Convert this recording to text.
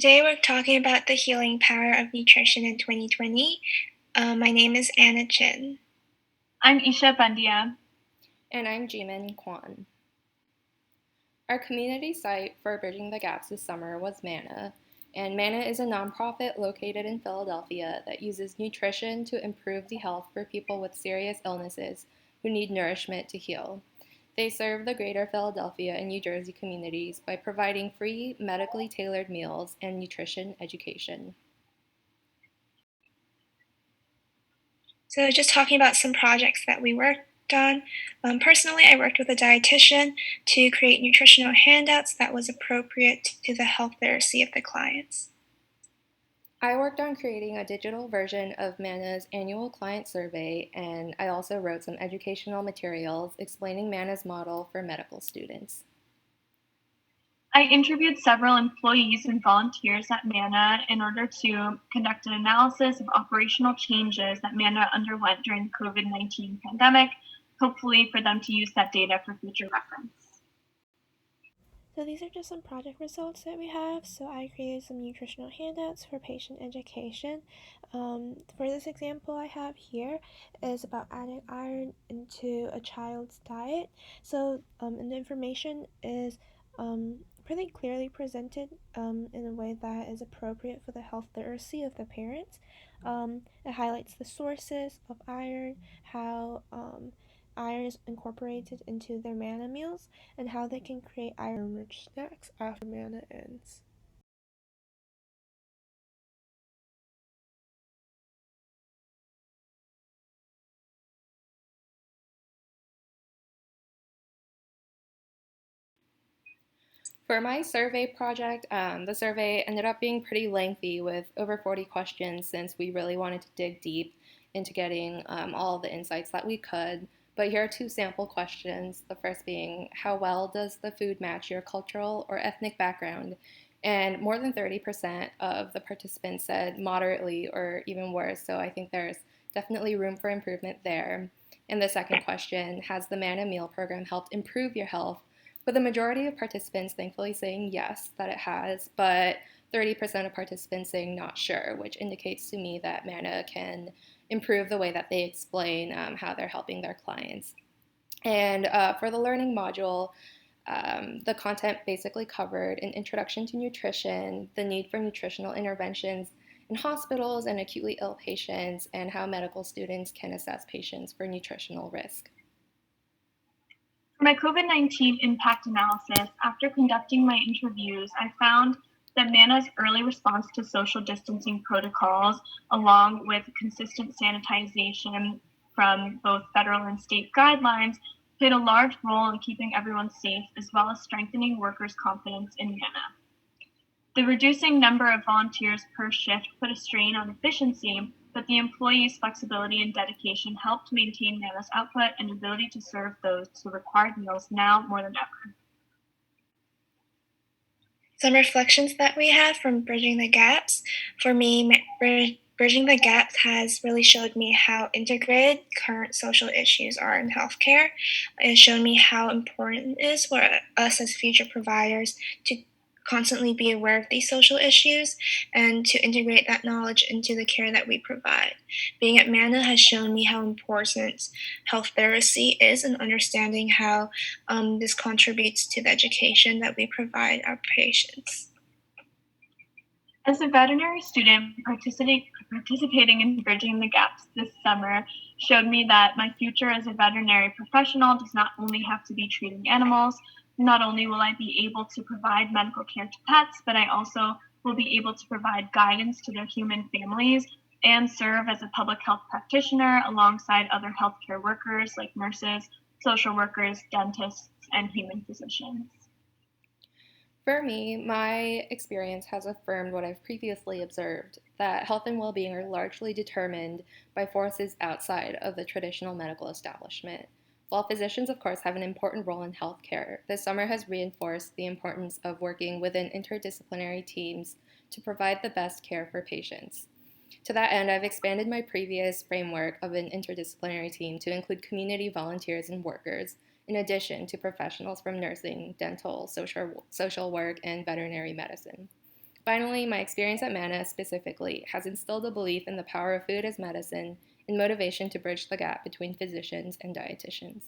Today we're talking about the healing power of nutrition in 2020. My name is Anna Chin. I'm Isha Bandia. And I'm Jimin Kwan. Our community site for Bridging the Gaps this summer was Manna, and Manna is a nonprofit located in Philadelphia that uses nutrition to improve the health for people with serious illnesses who need nourishment to heal. They serve the greater Philadelphia and New Jersey communities by providing free, medically tailored meals and nutrition education. So, just talking about some projects that we worked on. Personally, I worked with a dietitian to create nutritional handouts that was appropriate to the health literacy of the clients. I worked on creating a digital version of Manna's annual client survey, and I also wrote some educational materials explaining Manna's model for medical students. I interviewed several employees and volunteers at Manna in order to conduct an analysis of operational changes that Manna underwent during the COVID-19 pandemic, hopefully for them to use that data for future reference. So these are just some project results that we have. So I created some nutritional handouts for patient education. For this example I have here is about adding iron into a child's diet. So and the information is pretty clearly presented in a way that is appropriate for the health literacy of the parents. It highlights the sources of iron, how iron is incorporated into their manna meals, and how they can create iron-rich snacks after manna ends. For my survey project, the survey ended up being pretty lengthy with over 40 questions since we really wanted to dig deep into getting all the insights that we could. But here are two sample questions. The first being, how well does the food match your cultural or ethnic background? And more than 30% of the participants said moderately or even worse. So I think there's definitely room for improvement there. And the second question, has the Manna Meal Program helped improve your health? With the majority of participants thankfully saying yes, that it has, but 30% of participants saying not sure, which indicates to me that Manna can improve the way that they explain how they're helping their clients. And for the learning module, the content basically covered an introduction to nutrition, the need for nutritional interventions in hospitals and acutely ill patients, and how medical students can assess patients for nutritional risk. For my COVID-19 impact analysis, after conducting my interviews, I found that Manna's early response to social distancing protocols, along with consistent sanitization from both federal and state guidelines, played a large role in keeping everyone safe, as well as strengthening workers' confidence in Manna. The reducing number of volunteers per shift put a strain on efficiency, but the employees' flexibility and dedication helped maintain Manna's output and ability to serve those who required meals now more than ever. Some reflections that we have from Bridging the Gaps. For me, Bridging the Gaps has really showed me how integrated current social issues are in healthcare. It showed me how important it is for us as future providers to constantly be aware of these social issues and to integrate that knowledge into the care that we provide. Being at Manna has shown me how important health literacy is and understanding how this contributes to the education that we provide our patients. As a veterinary student, participating in Bridging the Gaps this summer showed me that my future as a veterinary professional does not only have to be treating animals. Not only will I be able to provide medical care to pets, but I also will be able to provide guidance to their human families and serve as a public health practitioner alongside other healthcare workers like nurses, social workers, dentists, and human physicians. For me, my experience has affirmed what I've previously observed, that health and well-being are largely determined by forces outside of the traditional medical establishment. While physicians, of course, have an important role in healthcare, this summer has reinforced the importance of working within interdisciplinary teams to provide the best care for patients. To that end, I've expanded my previous framework of an interdisciplinary team to include community volunteers and workers, in addition to professionals from nursing, dental, social work, and veterinary medicine. Finally, my experience at Manna specifically has instilled a belief in the power of food as medicine and motivation to bridge the gap between physicians and dietitians.